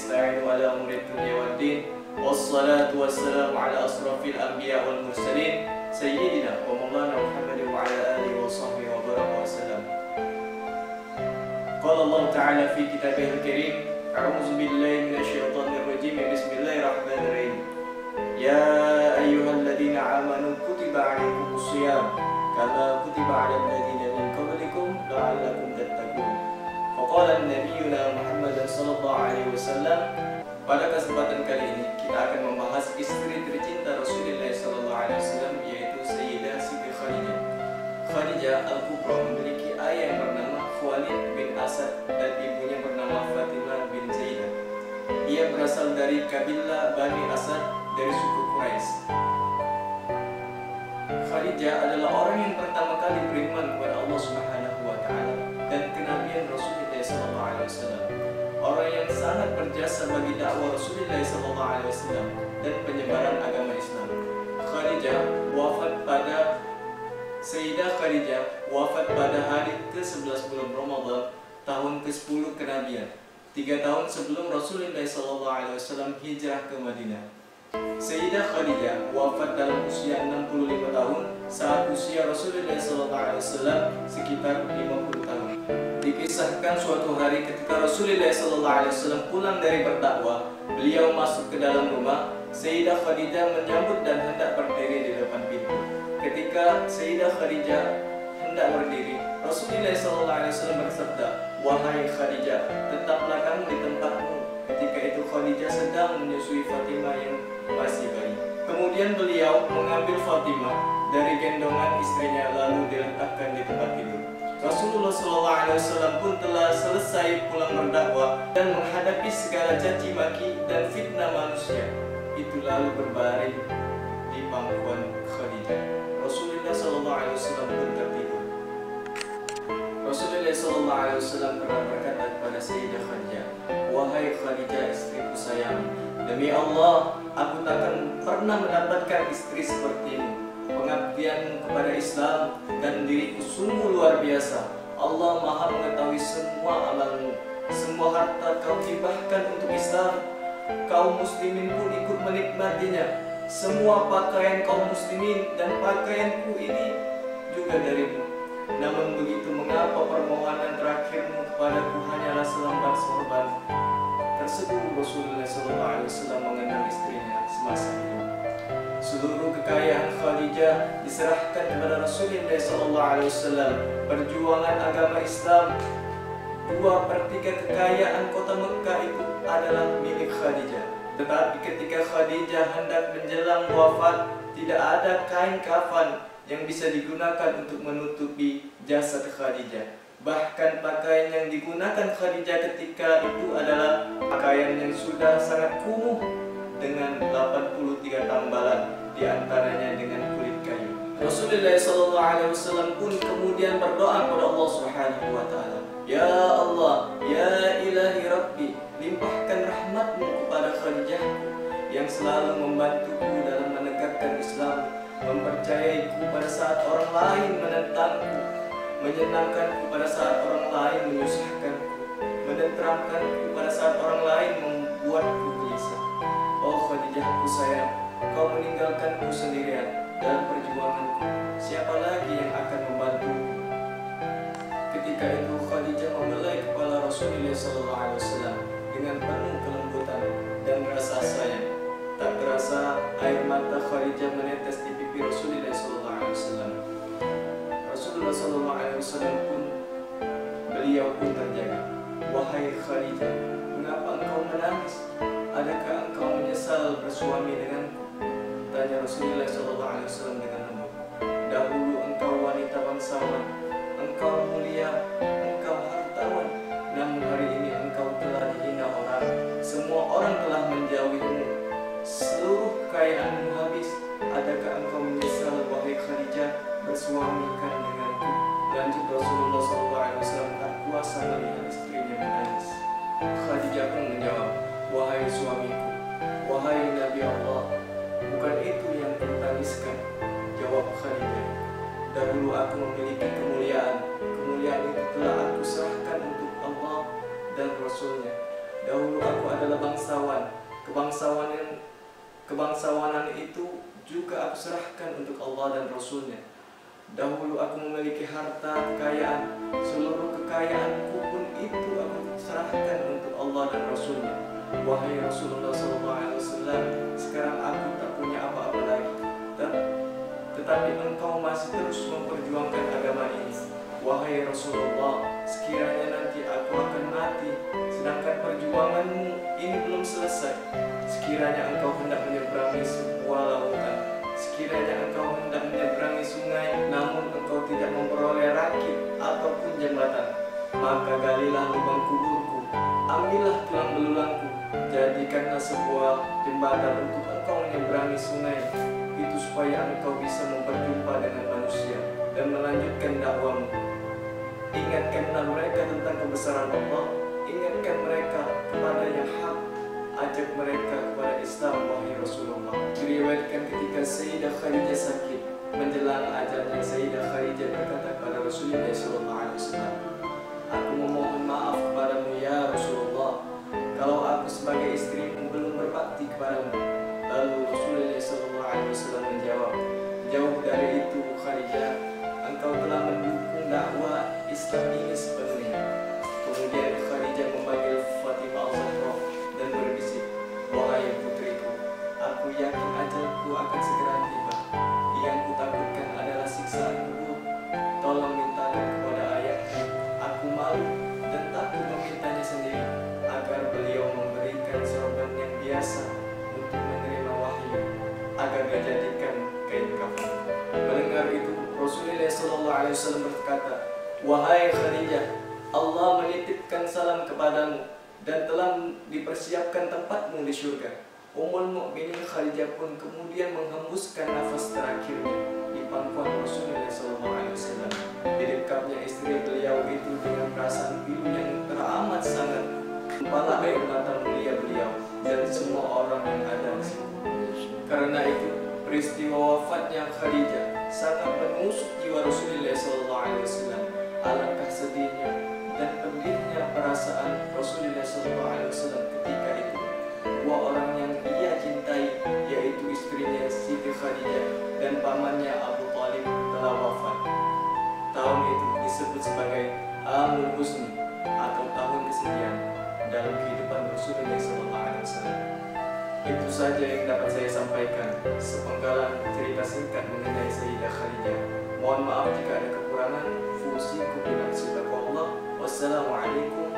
nasta'inu ala umuri dunya waddin. Wassalatu wassalamu ala asrafil anbiya wal mursalin sayyidina wa maulana Muhammadin wa ala alihi wa sahbihi wa baraka wa sallam. Qala Allah Ta'ala fi kitabihil karim, a'udzu billahi minasyaitonir rajim. Bismillahirrahmanirrahim. Ya ayyuhalladzina amanu kutiba 'alaikumus shiyam kama kutiba 'alal ladzina min qablikum la'allakum tattaqun. Faqala nabiyuna Muhammad sallallahu alaihi wasallam. Pada kesempatan kali ini kita akan membahas istri tercinta Rasulullah sallallahu alaihi wasallam, yaitu Sayyidah Siti Khadijah. Khadijah Al-Kubra memiliki ayah yang bernama Khalid bin Asad dan ibunya bernama Fatimah bin Zaidah. Ia berasal dari kabilah Bani Asad dari suku Quraisy. Khadijah adalah orang yang pertama kali beriman kepada Allah Subhanahu wa taala dan kenabian Rasulullah sallallahu alaihi wasallam. Orang yang sangat berjasa bagi dakwah Rasulullah SAW dan penyebaran agama Islam. Sayyidah Khadijah wafat pada hari ke-11 bulan Ramadan tahun ke-10 kenabian, 3 tahun sebelum Rasulullah SAW hijrah ke Madinah. Sayyidah Khadijah wafat dalam usia 65 tahun saat usia Rasulullah SAW sekitar 50 tahun. Dikisahkan suatu hari ketika Rasulullah SAW pulang dari berdakwah, beliau masuk ke dalam rumah. Sayyidah Khadijah menyambut dan hendak berdiri di depan pintu. Ketika Sayyidah Khadijah hendak berdiri, Rasulullah SAW bersabda, "Wahai Khadijah, tetaplah kamu di tempatmu." Ketika itu Khadijah sedang menyusui Fatimah yang masih bayi. Kemudian beliau mengambil Fatimah dari gendongan istrinya lalu diletakkan di tempat tidur. Rasulullah SAW pun telah selesai pulang berdakwah dan menghadapi segala caci maki dan fitnah manusia. Itu lalu berbaring di pangkuan Khadijah. Rasulullah SAW pun tertidur. Rasulullah SAW pernah berkata kepada Sayyidah Khadijah, "Wahai Khadijah, istriku sayang, demi Allah, aku takkan pernah mendapatkan istri sepertimu. Pengabdian kepada Islam dan diriku sungguh luar biasa. Allah Maha mengetahui semua amalmu. Semua harta kau hibahkan untuk Islam. Kaum muslimin pun ikut menikmatinya. Semua pakaian kaum muslimin dan pakaianku ini juga darimu. Namun begitu, mengapa permohonan terakhirmu kepadaku hanyalah selembar sorban?" Tersebut Rasulullah SAW mengenal istrinya semasa hidup. Seluruh kekayaan Khadijah diserahkan kepada Rasulullah SAW. Perjuangan agama Islam, 2/3 kekayaan kota Mekah itu adalah milik Khadijah. Tetapi ketika Khadijah hendak menjelang wafat, tidak ada kain kafan yang bisa digunakan untuk menutupi jasad Khadijah. Bahkan pakaian yang digunakan Khadijah ketika itu adalah pakaian yang sudah sangat kumuh dengan 83 tambalan, diantaranya dengan kulit kayu. Rasulullah SAW pun kemudian berdoa kepada Allah Subhanahu wa taala, "Ya Allah, ya ilahi Rabbi, limpahkan rahmatmu kepada Khadijahku yang selalu membantuku dalam menegakkan Islam, mempercayaiku pada saat orang lain menentangku, menyenangkanku pada saat orang lain menyusahkanku, menenteramkanku pada saat orang lain membuatku gelisah. Oh Khadijahku sayang, kau meninggalkanku sendirian dalam perjuanganku. Siapa lagi yang akan membantuku?" Ketika itu Khadijah membelai kepala Rasulullah SAW dengan penuh kelembutan dan rasa sayang. Tak terasa air mata Khadijah menetes di pipi Rasulullah SAW. Rasulullah SAW pun, beliau pun terjaga. "Wahai Khadijah, mengapa engkau menangis? Adakah engkau menyesal bersuami denganku?" tanya Rasulullah SAW dengan lembut. "Dahulu engkau wanita bangsawan, engkau mulia, engkau hartawan, namun hari ini engkau telah dihina orang. Semua orang telah menjauhimu. Seluruh kekayaanmu habis. Adakah engkau menyesal, wahai Khadijah, bersuamikan denganku?" Lanjut Rasulullah SAW tak kuasa melihat istrinya menangis. Khadijah pun menjawab, "Wahai suamiku, wahai Nabi Allah, bukan itu yang kutangiskan." Jawab Khadijah, "Dahulu aku memiliki kemuliaan. Kemuliaan itu telah aku serahkan untuk Allah dan Rasulnya. Dahulu aku adalah bangsawan. Kebangsawanan itu juga aku serahkan untuk Allah dan Rasulnya. Dahulu aku memiliki harta kekayaan, seluruh kekayaanku pun itu aku serahkan untuk Allah dan Rasulnya. Wahai Rasulullah SAW, sekarang aku tak punya apa-apa lagi, tetapi engkau masih terus memperjuangkan agama ini. Wahai Rasulullah, sekiranya nanti aku akan mati, sedangkan perjuanganmu ini belum selesai. Sekiranya engkau hendak menyeberangi sebuah lautan, sekiranya engkau hendak menyeberangi sungai, namun engkau tidak memperoleh rakit ataupun jembatan, maka galilah lubang kuburku, ambillah tulang belulangku, jadikanlah sebuah jembatan untuk engkau menyeberangi sungai itu, supaya engkau bisa memperjumpa dengan manusia dan melanjutkan dakwamu. Ingatkanlah mereka tentang kebesaran Allah, ingatkan mereka kepada yang hak, ajak mereka kepada Islam, wahai Rasulullah. Diriwayatkan ketika Sayyidah Khadijah sakit, menjelang ajalnya Sayyidah Khadijah berkata kepada Rasulullah SAW, aku memohon maaf kepadamu ya Rasulullah, kalau aku sebagai istrimu belum berbakti kepadamu. Lalu Rasulullah SAW menjawab, jauh dari itu Khadijah, engkau telah mendukung dakwah Islam ini sepenuhnya. Kemudian Khadijah memanggil Fatimah al-Zahra dan berbisik, wahai putriku, aku yakin ajalku akan segera tiba. Yang kutakutkan adalah siksaan kubur. Tolong mintakan kepada ayahku, aku malu dan takut memintanya sendiri, agar beliau memberikan sorban yang biasa untuk menerima wahyu, agar dijadikan kain kafan. Mendengar itu, Rasulullah SAW berkata, wahai Khadijah, Allah menitipkan salam kepadamu dan telah dipersiapkan tempatmu di surga. Ummul Mukminin Khadijah pun kemudian menghembuskan nafas terakhirnya di pangkuan Rasulullah SAW. Didekapnya istri beliau itu dengan perasaan pilu yang teramat sangat, kepala air mata mulia beliau dan semua orang yang ada di situ. Karena itu, peristiwa wafatnya Khadijah sangat menusuk jiwa Rasulullah SAW. Alangkah sedihnya dan pedihnya perasaan Rasulullah SAW ketika itu. Dua orang yang ia cintai, yaitu istrinya Siti Khadijah dan pamannya Abu Talib, telah wafat. Tahun itu disebut sebagai Amul Husni atau tahun kesedihan dalam kehidupan Rasulullah SAW. Itu saja yang dapat saya sampaikan, sepenggalan cerita singkat mengenai Sayyidah Khadijah. Mohon maaf jika ada kekurangan. Fusikum biman sidaqallah. Wassalamualaikum